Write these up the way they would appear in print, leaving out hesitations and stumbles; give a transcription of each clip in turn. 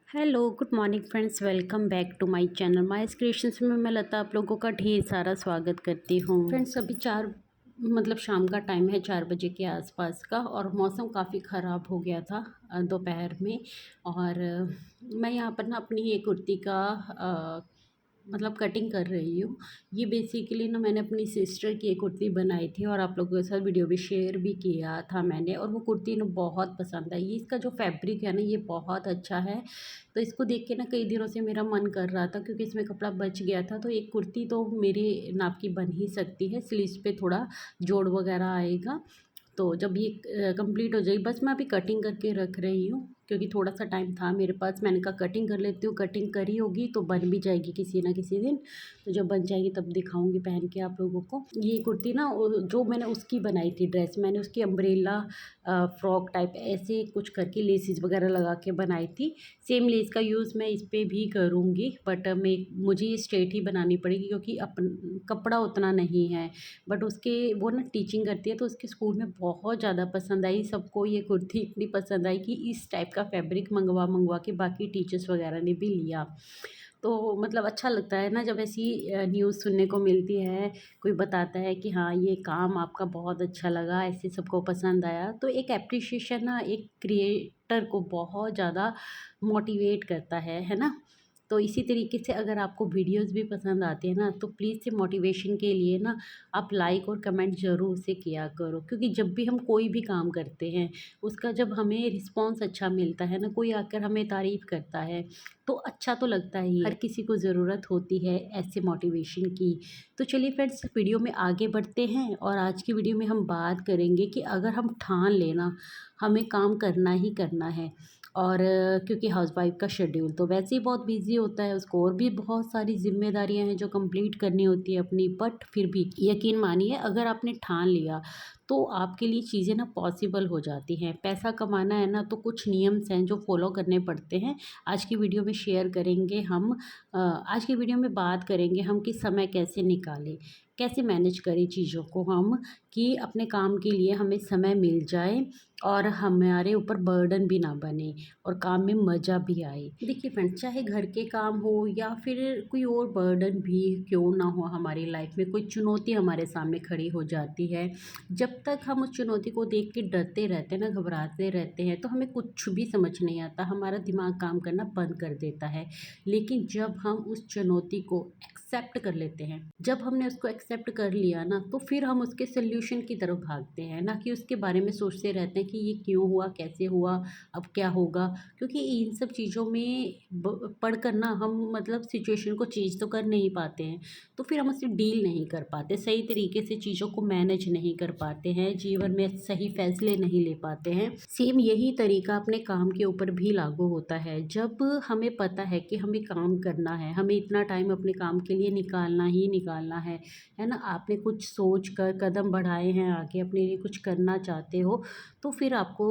Hello good morning friends, welcome back to my channel my creations में मैं लता आप लोगों का ढेर सारा स्वागत करती हूँ। फ्रेंड्स अभी शाम का टाइम है, 4 बजे के आसपास का, और मौसम काफ़ी ख़राब हो गया था दोपहर में। और मैं यहाँ पर ना अपनी एक कुर्ती का कटिंग कर रही हूँ। ये बेसिकली ना मैंने अपनी सिस्टर की एक कुर्ती बनाई थी और आप लोगों के साथ वीडियो भी शेयर भी किया था मैंने, और वो कुर्ती ना बहुत पसंद आई। इसका जो फैब्रिक है ना ये बहुत अच्छा है। तो इसको देख के ना कई दिनों से मेरा मन कर रहा था, क्योंकि इसमें कपड़ा बच गया था। तो एक कुर्ती तो मेरे नाप की बन ही सकती है। स्लीव्स पे थोड़ा जोड़ वगैरह आएगा। तो जब ये कंप्लीट हो जाएगी, बस मैं अभी कटिंग करके रख रही हूँ, क्योंकि थोड़ा सा टाइम था मेरे पास। मैंने कहा कटिंग कर लेती हूँ, कटिंग करी होगी तो बन भी जाएगी किसी ना किसी दिन। तो जब बन जाएगी तब दिखाऊंगी पहन के आप लोगों को। ये कुर्ती ना जो मैंने उसकी बनाई थी ड्रेस, मैंने उसकी अम्ब्रेला फ्रॉक टाइप ऐसे कुछ करके लेसिस वगैरह लगा के बनाई थी। सेम लेस का यूज़ मैं इस पर भी करूँगी, बट मुझे ये स्ट्रेट ही बनानी पड़ेगी, क्योंकि कपड़ा उतना नहीं है। बट उसके वो ना टीचिंग करती है, तो उसके स्कूल में बहुत ज़्यादा पसंद आई सबको। ये कुर्ती इतनी पसंद आई कि इस टाइप का फैब्रिक मंगवा मंगवा के बाकी टीचर्स वगैरह ने भी लिया। तो अच्छा लगता है ना जब ऐसी न्यूज़ सुनने को मिलती है, कोई बताता है कि हाँ ये काम आपका बहुत अच्छा लगा, ऐसे सबको पसंद आया। तो एक एप्रिशिएशन ना एक क्रिएटर को बहुत ज़्यादा मोटिवेट करता है ना। तो इसी तरीके से अगर आपको वीडियोस भी पसंद आते हैं ना, तो प्लीज़ से मोटिवेशन के लिए ना आप लाइक और कमेंट ज़रूर से किया करो, क्योंकि जब भी हम कोई भी काम करते हैं उसका जब हमें रिस्पॉन्स अच्छा मिलता है ना, कोई आकर हमें तारीफ़ करता है तो अच्छा तो लगता ही है। हर किसी को ज़रूरत होती है ऐसे मोटिवेशन की। तो चलिए फ्रेंड्स वीडियो में आगे बढ़ते हैं, और आज की वीडियो में हम बात करेंगे कि अगर हम ठान लेना हमें काम करना ही करना है, और क्योंकि हाउसवाइफ का शेड्यूल तो वैसे ही बहुत बिजी होता है, उसको और भी बहुत सारी जिम्मेदारियां हैं जो कंप्लीट करनी होती है अपनी। बट फिर भी यकीन मानिए, अगर आपने ठान लिया तो आपके लिए चीज़ें ना पॉसिबल हो जाती हैं। पैसा कमाना है ना, तो कुछ नियम्स हैं जो फॉलो करने पड़ते हैं। आज की वीडियो में शेयर करेंगे हम। आज की वीडियो में बात करेंगे हम कि समय कैसे निकालें, कैसे मैनेज करें चीज़ों को हम, कि अपने काम के लिए हमें समय मिल जाए और हमारे ऊपर बर्डन भी ना बने और काम में मज़ा भी आए। देखिए फ्रेंड्स, चाहे घर के काम हो या फिर कोई और बर्डन भी क्यों ना हो, हमारी लाइफ में कोई चुनौती हमारे सामने खड़ी हो जाती है, जब तक हम उस चुनौती को देख के डरते रहते हैं ना, घबराते रहते हैं, तो हमें कुछ भी समझ नहीं आता, हमारा दिमाग काम करना बंद कर देता है। लेकिन जब हम उस चुनौती को एक्सेप्ट कर लेते हैं, जब हमने उसको एक्सेप्ट कर लिया ना, तो फिर हम उसके सोल्यूशन की तरफ भागते हैं, ना कि उसके बारे में सोचते रहते हैं कि ये क्यों हुआ, कैसे हुआ, अब क्या होगा। क्योंकि इन सब चीज़ों में पढ़ कर ना हम सिचुएशन को चेंज तो कर नहीं पाते हैं, तो फिर हम उससे डील नहीं कर पाते, सही तरीके से चीज़ों को मैनेज नहीं कर पाते हैं, जीवन में सही फैसले नहीं ले पाते हैं। सेम यही तरीका अपने काम के ऊपर भी लागू होता है। जब हमें पता है कि हमें काम करना है, हमें इतना टाइम अपने काम के लिए निकालना ही निकालना है ना, आपने कुछ सोच कर कदम बढ़ाए हैं आगे, अपने लिए कुछ करना चाहते हो, तो फिर आपको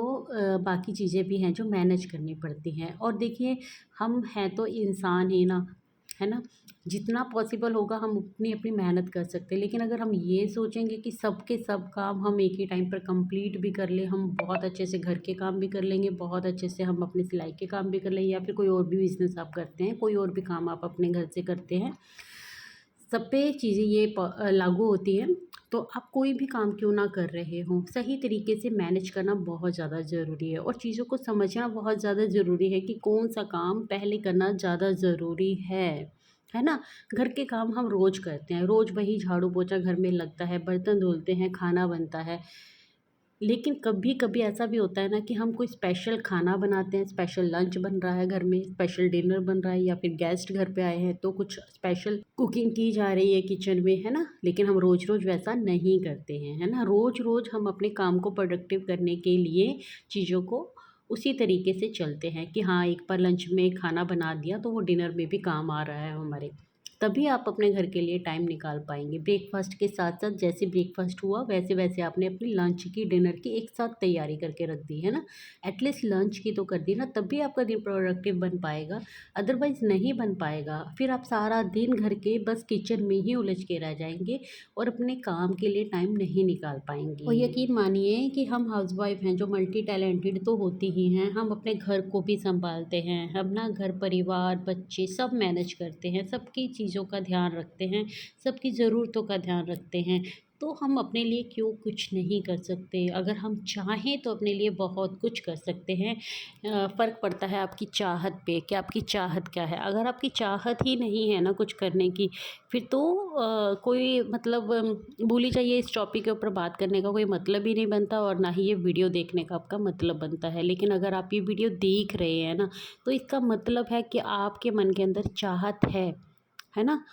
बाकी चीज़ें भी हैं जो मैनेज करनी पड़ती हैं। और देखिए, हम हैं तो इंसान ही ना, है ना। जितना पॉसिबल होगा हम उतनी अपनी मेहनत कर सकते हैं, लेकिन अगर हम ये सोचेंगे कि सब के सब काम हम एक ही टाइम पर कंप्लीट भी कर लें, हम बहुत अच्छे से घर के काम भी कर लेंगे, बहुत अच्छे से हम अपने सिलाई के काम भी कर लेंगे, या फिर कोई और भी बिज़नेस आप करते हैं, कोई और भी काम आप अपने घर से करते हैं, सब पे चीज़ें ये लागू होती हैं। तो आप कोई भी काम क्यों ना कर रहे हों, सही तरीके से मैनेज करना बहुत ज़्यादा ज़रूरी है, और चीज़ों को समझना बहुत ज़्यादा ज़रूरी है कि कौन सा काम पहले करना ज़्यादा ज़रूरी है ना। घर के काम हम रोज़ करते हैं, रोज़ वही झाड़ू पोछा घर में लगता है, बर्तन धुलते हैं, खाना बनता है। लेकिन कभी कभी ऐसा भी होता है ना कि हम कोई स्पेशल खाना बनाते हैं, स्पेशल लंच बन रहा है घर में, स्पेशल डिनर बन रहा है, या फिर गेस्ट घर पे आए हैं तो कुछ स्पेशल कुकिंग की जा रही है किचन में, है ना। लेकिन हम रोज़ रोज़ वैसा नहीं करते हैं, है ना। रोज़ रोज़ हम अपने काम को प्रोडक्टिव करने के लिए चीज़ों को उसी तरीके से चलते हैं कि हाँ, एक बार लंच में खाना बना दिया तो वो डिनर में भी काम आ रहा है हमारे। तभी आप अपने घर के लिए टाइम निकाल पाएंगे। ब्रेकफास्ट के साथ साथ जैसे ब्रेकफास्ट हुआ वैसे वैसे आपने अपनी लंच की, डिनर की एक साथ तैयारी करके रख दी है ना, एटलीस्ट लंच की तो कर दी ना, तभी आपका दिन प्रोडक्टिव बन पाएगा। अदरवाइज नहीं बन पाएगा। फिर आप सारा दिन घर के बस किचन में ही उलझ के रह जाएंगे और अपने काम के लिए टाइम नहीं निकाल पाएंगे। और यकीन मानिए कि हम हाउसवाइफ हैं जो मल्टी टैलेंटेड तो होती ही हैं, हम अपने घर को भी संभालते हैं, अपना घर परिवार बच्चे सब मैनेज करते हैं, सबकी चीज़ों का ध्यान रखते हैं, सबकी ज़रूरतों का ध्यान रखते हैं। तो हम अपने लिए क्यों कुछ नहीं कर सकते? अगर हम चाहें तो अपने लिए बहुत कुछ कर सकते हैं। फ़र्क पड़ता है आपकी चाहत पे कि आपकी चाहत क्या है। अगर आपकी चाहत ही नहीं है ना कुछ करने की, फिर तो कोई मतलब भूल ही जाइए, इस टॉपिक के ऊपर बात करने का कोई मतलब ही नहीं बनता और ना ही ये वीडियो देखने का आपका मतलब बनता है। लेकिन अगर आप ये वीडियो देख रहे हैं ना, तो इसका मतलब है कि आपके मन के अंदर चाहत है ना?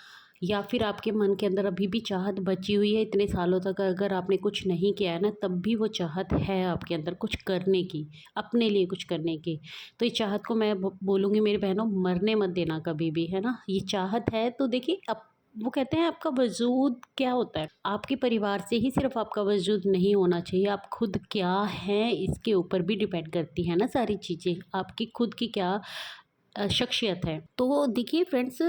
या फिर आपके मन के अंदर अभी भी चाहत बची हुई है, इतने सालों तक अगर आपने कुछ नहीं किया है ना, तब भी वो चाहत है आपके अंदर कुछ करने की, अपने लिए कुछ करने की। तो इस चाहत को मैं बोलूँगी मेरी बहनों, मरने मत देना कभी भी, है ना? ये चाहत है तो देखिए, अब वो कहते हैं आपका वजूद क्या होता है, आपके परिवार से ही सिर्फ आपका वजूद नहीं होना चाहिए, आप खुद क्या हैं इसके ऊपर भी डिपेंड करती है ना सारी चीज़ें, आपकी खुद की क्या शख्सियत है। तो देखिए फ्रेंड्स,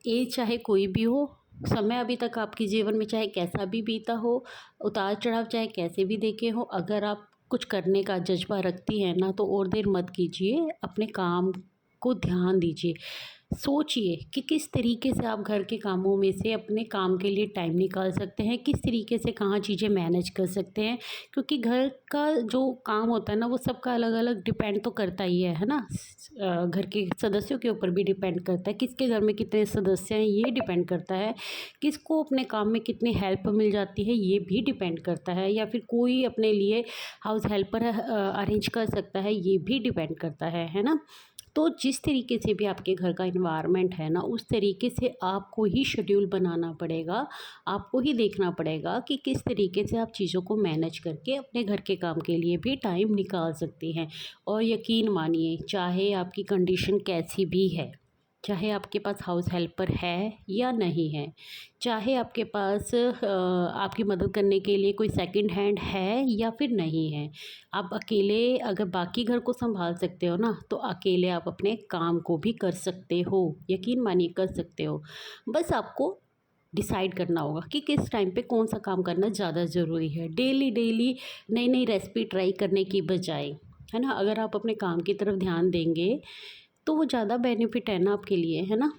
एज चाहे कोई भी हो, समय अभी तक आपके जीवन में चाहे कैसा भी बीता हो, उतार चढ़ाव चाहे कैसे भी देखे हो, अगर आप कुछ करने का जज्बा रखती हैं ना, तो और देर मत कीजिए, अपने काम को ध्यान दीजिए। सोचिए कि किस तरीके से आप घर के कामों में से अपने काम के लिए टाइम निकाल सकते हैं, किस तरीके से कहाँ चीज़ें मैनेज कर सकते हैं, क्योंकि घर का जो काम होता है ना, वो सबका अलग अलग डिपेंड तो करता ही है ना? घर के सदस्यों के ऊपर भी डिपेंड करता है, किसके घर में कितने सदस्य हैं ये डिपेंड करता है, किसको अपने काम में कितनी हेल्प मिल जाती है ये भी डिपेंड करता है, या फिर कोई अपने लिए हाउस हेल्पर अरेंज कर सकता है ये भी डिपेंड करता है ना? तो जिस तरीके से भी आपके घर का इन्वायरमेंट है ना, उस तरीके से आपको ही शेड्यूल बनाना पड़ेगा, आपको ही देखना पड़ेगा कि किस तरीके से आप चीज़ों को मैनेज करके अपने घर के काम के लिए भी टाइम निकाल सकती हैं। और यकीन मानिए, चाहे आपकी कंडीशन कैसी भी है, चाहे आपके पास हाउस हेल्पर है या नहीं है, चाहे आपके पास आपकी मदद करने के लिए कोई सेकंड हैंड है या फिर नहीं है, आप अकेले अगर बाकी घर को संभाल सकते हो ना, तो अकेले आप अपने काम को भी कर सकते हो, यकीन मानिए कर सकते हो। बस आपको डिसाइड करना होगा कि किस टाइम पे कौन सा काम करना ज़्यादा ज़रूरी है। डेली डेली नई नई रेसिपी ट्राई करने की बजाय, है ना, अगर आप अपने काम की तरफ ध्यान देंगे तो वो ज़्यादा बेनिफिट है ना आपके लिए, है ना?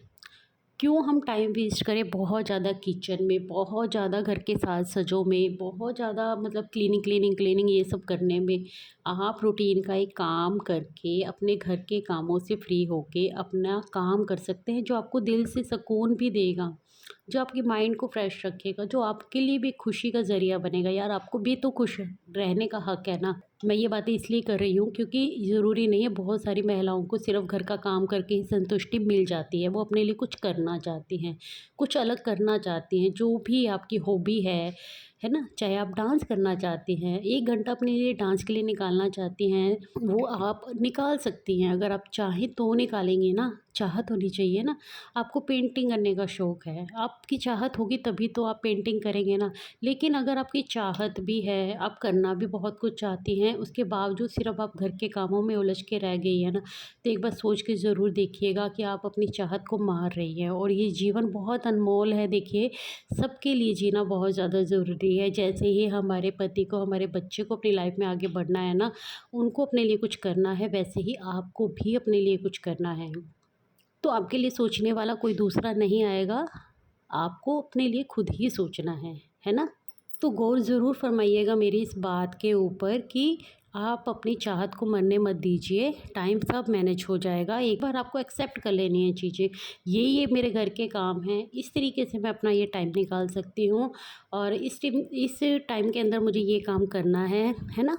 क्यों हम टाइम वेस्ट करें बहुत ज़्यादा किचन में, बहुत ज़्यादा घर के साज सजों में, बहुत ज़्यादा मतलब क्लीनिंग ये सब करने में। आप रूटीन का एक काम करके अपने घर के कामों से फ्री होके अपना काम कर सकते हैं, जो आपको दिल से सुकून भी देगा, जो आपके माइंड को फ्रेश रखेगा, जो आपके लिए भी खुशी का ज़रिया बनेगा। यार, आपको भी तो खुश रहने का हक है ना। मैं ये बातें इसलिए कर रही हूँ क्योंकि ज़रूरी नहीं है, बहुत सारी महिलाओं को सिर्फ घर का काम करके ही संतुष्टि मिल जाती है, वो अपने लिए कुछ करना चाहती हैं, कुछ अलग करना चाहती हैं। जो भी आपकी हॉबी है ना, चाहे आप डांस करना चाहती हैं, 1 घंटा अपने लिए डांस के लिए निकालना चाहती हैं, वो आप निकाल सकती हैं, अगर आप चाहें तो निकालेंगी ना। चाहत होनी चाहिए ना। आपको पेंटिंग करने का शौक़ है, आपकी चाहत होगी तभी तो आप पेंटिंग करेंगे ना। लेकिन अगर आपकी चाहत भी है, आप करना भी बहुत कुछ चाहती हैं, उसके बावजूद सिर्फ आप घर के कामों में उलझ के रह गई है ना, तो एक बार सोच के ज़रूर देखिएगा कि आप अपनी चाहत को मार रही हैं। और ये जीवन बहुत अनमोल है, देखिए सबके लिए जीना बहुत ज़्यादा ज़रूरी है। जैसे ही हमारे पति को, हमारे बच्चे को अपनी लाइफ में आगे बढ़ना है ना, उनको अपने लिए कुछ करना है, वैसे ही आपको भी अपने लिए कुछ करना है। तो आपके लिए सोचने वाला कोई दूसरा नहीं आएगा, आपको अपने लिए खुद ही सोचना है ना? तो गौर ज़रूर फरमाइएगा मेरी इस बात के ऊपर कि आप अपनी चाहत को मरने मत दीजिए, टाइम सब मैनेज हो जाएगा। एक बार आपको एक्सेप्ट कर लेनी है चीज़ें, ये मेरे घर के काम हैं, इस तरीके से मैं अपना ये टाइम निकाल सकती हूँ और इस टाइम के अंदर मुझे ये काम करना है ना?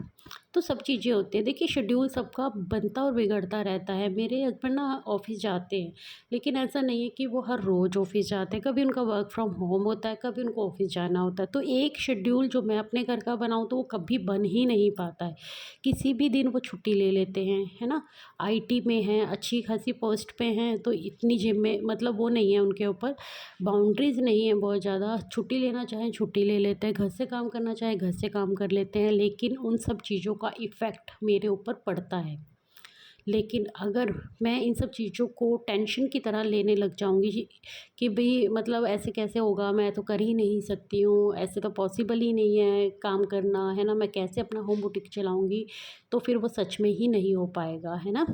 तो सब चीज़ें होती हैं। देखिए शेड्यूल सबका बनता और बिगड़ता रहता है। मेरे हस्बैंड ना ऑफ़िस जाते हैं, लेकिन ऐसा नहीं है कि वो हर रोज़ ऑफ़िस जाते हैं। कभी उनका वर्क फ्रॉम होम होता है, कभी उनको ऑफ़िस जाना होता है। तो एक शेड्यूल जो मैं अपने घर का बनाऊँ तो वो कभी बन ही नहीं पाता है। किसी भी दिन वो छुट्टी ले लेते हैं, है ना? आईटी में हैं, अच्छी खासी पोस्ट पे हैं, तो इतनी मतलब वो नहीं है उनके ऊपर, बाउंड्रीज़ नहीं है बहुत ज़्यादा। छुट्टी लेना चाहें छुट्टी ले लेते हैं, घर से काम करना चाहें घर से काम कर लेते हैं, लेकिन उन सब चीज़ों का इफ़ेक्ट मेरे ऊपर पड़ता है। लेकिन अगर मैं इन सब चीज़ों को टेंशन की तरह लेने लग जाऊँगी कि भई मतलब ऐसे कैसे होगा, मैं तो कर ही नहीं सकती हूँ, ऐसे तो पॉसिबल ही नहीं है काम करना, है ना? मैं कैसे अपना होम बुटीक चलाऊँगी? तो फिर वो सच में ही नहीं हो पाएगा, है ना?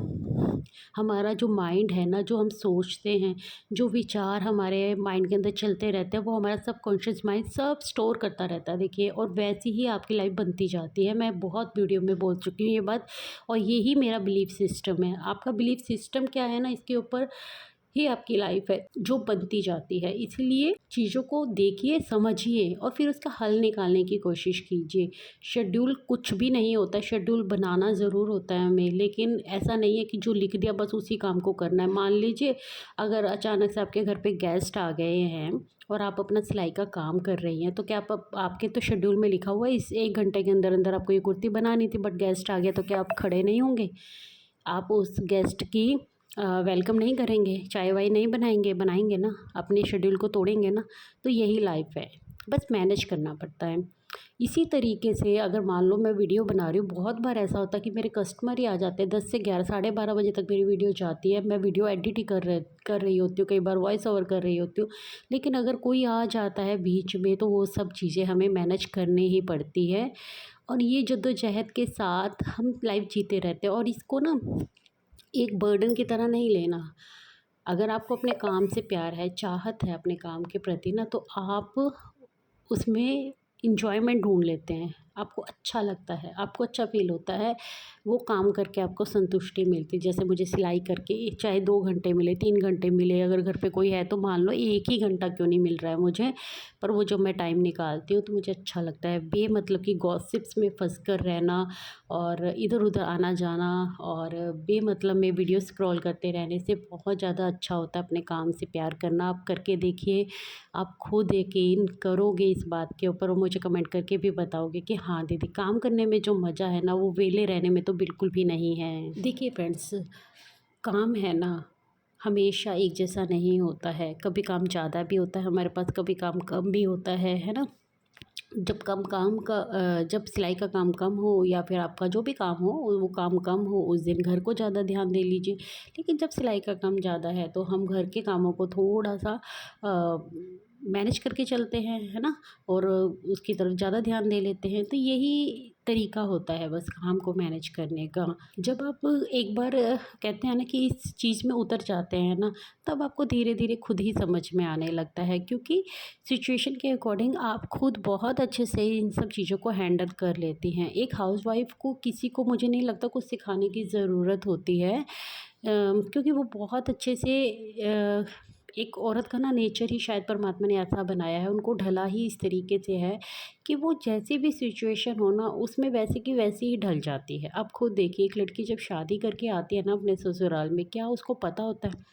हमारा जो माइंड है ना, जो हम सोचते हैं, जो विचार हमारे माइंड के अंदर चलते रहते हैं, वो हमारा सबकॉन्शियस माइंड सब स्टोर करता रहता है देखिए, और वैसी ही आपकी लाइफ बनती जाती है। मैं बहुत वीडियो में बोल चुकी हूँ ये बात, और यही मेरा बिलीफ सिस्टम है। आपका बिलीफ सिस्टम क्या है ना, इसके ऊपर ही आपकी लाइफ है जो बनती जाती है। इसलिए चीज़ों को देखिए, समझिए और फिर उसका हल निकालने की कोशिश कीजिए। शेड्यूल कुछ भी नहीं होता है, शेड्यूल बनाना ज़रूर होता है हमें, लेकिन ऐसा नहीं है कि जो लिख दिया बस उसी काम को करना है। मान लीजिए अगर अचानक से आपके घर पे गेस्ट आ गए हैं और आप अपना सिलाई का काम कर रही हैं, तो क्या आप आपके तो शेड्यूल में लिखा हुआ है इस 1 घंटे के अंदर-अंदर आपको ये कुर्ती बनानी थी, बट गेस्ट आ गया तो क्या आप खड़े नहीं होंगे? आप उस गेस्ट की वेलकम नहीं करेंगे, चाय-वाय नहीं बनाएँगे? बनाएँगे ना, अपने शेड्यूल को तोड़ेंगे ना। तो यही लाइफ़ है, बस मैनेज करना पड़ता है। इसी तरीके से अगर मान लो मैं वीडियो बना रही हूँ, बहुत बार ऐसा होता है कि मेरे कस्टमर ही आ जाते हैं 10 से 11, साढ़े 12 बजे तक मेरी वीडियो जाती है। मैं वीडियो एडिट ही कर रही होती हूँ, कई बार वॉइस ओवर कर रही होती हूँ। लेकिन अगर कोई आ जाता है बीच में तो वो सब चीज़ें हमें मैनेज करनी ही पड़ती है, और ये जद्दोजहद के साथ हम लाइफ़ जीते रहते हैं, और इसको ना एक बर्डन की तरह नहीं लेना। अगर आपको अपने काम से प्यार है, चाहत है अपने काम के प्रति ना, तो आप उसमें एन्जॉयमेंट ढूँढ लेते हैं। आपको अच्छा लगता है, आपको अच्छा फ़ील होता है, वो काम करके आपको संतुष्टि मिलती है। जैसे मुझे सिलाई करके चाहे 2 घंटे मिले, 3 घंटे मिले, अगर घर पे कोई है तो मान लो 1 ही घंटा क्यों नहीं मिल रहा है मुझे, पर वो जो मैं टाइम निकालती हूँ तो मुझे अच्छा लगता है। बेमतलब की गॉसिप्स में फँस कर रहना और इधर-उधर आना-जाना और बेमतलब में वीडियो स्क्रॉल करते रहने से बहुत ज़्यादा अच्छा होता है अपने काम से प्यार करना। आप करके देखिए, आप खुद यकीन करोगे इस बात के ऊपर और मुझे कमेंट करके भी बताओगे कि हाँ दीदी, काम करने में जो मज़ा है ना, वो वेले रहने में तो बिल्कुल भी नहीं है। देखिए फ्रेंड्स, काम है ना, हमेशा एक जैसा नहीं होता है। कभी काम ज़्यादा भी होता है हमारे पास, कभी काम कम भी होता है ना? जब सिलाई का काम कम हो या फिर आपका जो भी काम हो, वो काम कम हो, उस दिन घर को ज़्यादा ध्यान दे लीजिए। लेकिन जब सिलाई का काम ज़्यादा है तो हम घर के कामों को थोड़ा-सा मैनेज करके चलते हैं, है ना? और उसकी तरफ ज़्यादा ध्यान दे लेते हैं। तो यही तरीका होता है बस काम को मैनेज करने का। जब आप एक बार कहते हैं ना कि इस चीज़ में उतर जाते हैं ना, तब आपको धीरे-धीरे खुद ही समझ में आने लगता है, क्योंकि सिचुएशन के अकॉर्डिंग आप खुद बहुत अच्छे से इन सब चीज़ों को हैंडल कर लेती हैं। एक हाउसवाइफ़ को किसी को मुझे नहीं लगता कुछ सिखाने की ज़रूरत होती है, क्योंकि वो बहुत अच्छे से एक औरत का ना नेचर ही शायद परमात्मा ने ऐसा बनाया है, उनको ढला ही इस तरीके से है कि वो जैसी भी सिचुएशन हो ना, उसमें वैसे की वैसी ही ढल जाती है। आप खुद देखिए, एक लड़की जब शादी करके आती है ना अपने ससुराल में, क्या उसको पता होता है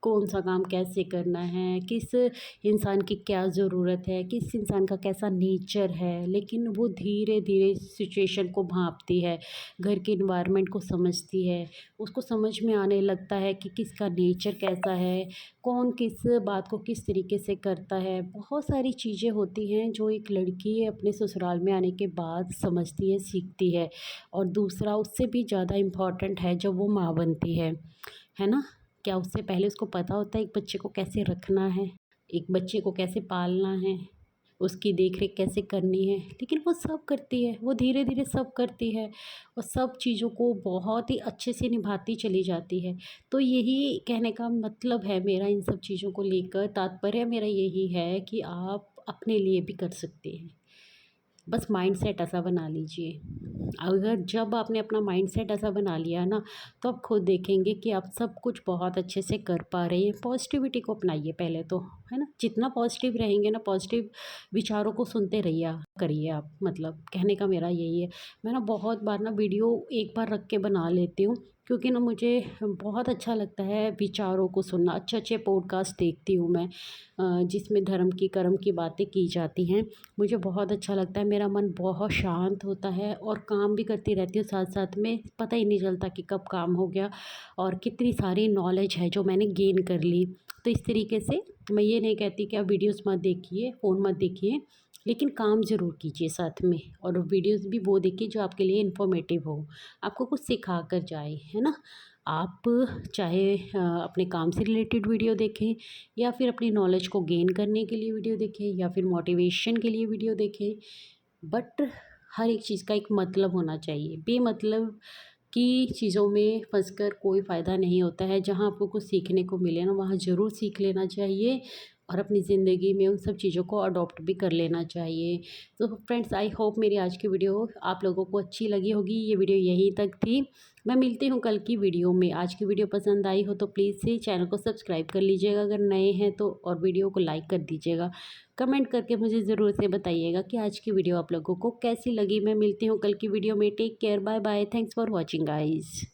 कौन-सा काम कैसे करना है, किस इंसान की क्या ज़रूरत है, किस इंसान का कैसा नेचर है। लेकिन वो धीरे-धीरे सिचुएशन को भाँपती है, घर के एनवायरनमेंट को समझती है, उसको समझ में आने लगता है कि किसका नेचर कैसा है, कौन किस बात को किस तरीके से करता है। बहुत सारी चीज़ें होती हैं जो एक लड़की अपने ससुराल में आने के बाद समझती है, सीखती है। और दूसरा उससे भी ज़्यादा इम्पोर्टेंट है जब वो माँ बनती है ना? क्या उससे पहले उसको पता होता है एक बच्चे को कैसे रखना है, एक बच्चे को कैसे पालना है, उसकी देख-रेख कैसे करनी है? लेकिन वो सब करती है, वो धीरे-धीरे सब करती है और सब चीज़ों को बहुत ही अच्छे से निभाती चली जाती है। तो यही कहने का मतलब है मेरा इन सब चीज़ों को लेकर, तात्पर्य मेरा यही है कि आप अपने लिए भी कर सकते हैं। बस माइंडसेट ऐसा बना लीजिए। अगर जब आपने अपना माइंडसेट ऐसा बना लिया ना, तो आप खुद देखेंगे कि आप सब कुछ बहुत अच्छे से कर पा रहे हैं। पॉजिटिविटी को अपनाइए पहले तो, है ना? जितना पॉजिटिव रहेंगे ना, पॉजिटिव विचारों को सुनते रहिए, करिए आप, मतलब कहने का मेरा यही है। मैं ना बहुत बार ना वीडियो एक बार रख के बना लेती हूँ, क्योंकि ना मुझे बहुत अच्छा लगता है विचारों को सुनना। अच्छे-अच्छे पॉडकास्ट देखती हूँ मैं, जिसमें धर्म की, कर्म की बातें की जाती हैं। मुझे बहुत अच्छा लगता है, मेरा मन बहुत शांत होता है और काम भी करती रहती हूँ साथ-साथ में। पता ही नहीं चलता कि कब काम हो गया और कितनी सारी नॉलेज है जो मैंने गेन कर ली। तो इस तरीके से मैं ये नहीं कहती कि आप वीडियोज़ मत देखिए, फ़ोन मत देखिए, लेकिन काम ज़रूर कीजिए साथ में, और वीडियोज़ भी वो देखिए जो आपके लिए इन्फॉर्मेटिव हो, आपको कुछ सिखा कर जाए, है ना? आप चाहे अपने काम से रिलेटेड वीडियो देखें, या फिर अपनी नॉलेज को गेन करने के लिए वीडियो देखें, या फिर मोटिवेशन के लिए वीडियो देखें, बट हर एक चीज़ का एक मतलब होना चाहिए। बेमतलब की चीज़ों में फँसकर कोई फ़ायदा नहीं होता है। जहाँ आपको कुछ सीखने को मिले ना, वहाँ ज़रूर सीख लेना चाहिए, और अपनी ज़िंदगी में उन सब चीज़ों को अडॉप्ट भी कर लेना चाहिए। तो फ्रेंड्स, आई होप मेरी आज की वीडियो आप लोगों को अच्छी लगी होगी। ये वीडियो यहीं तक थी। मैं मिलती हूँ कल की वीडियो में। आज की वीडियो पसंद आई हो तो प्लीज़ से चैनल को सब्सक्राइब कर लीजिएगा अगर नए हैं तो, और वीडियो को लाइक कर दीजिएगा। कमेंट करके मुझे ज़रूर से बताइएगा कि आज की वीडियो आप लोगों को कैसी लगी। मैं मिलती हूँ कल की वीडियो में। Take care, bye bye, thanks for watching guys.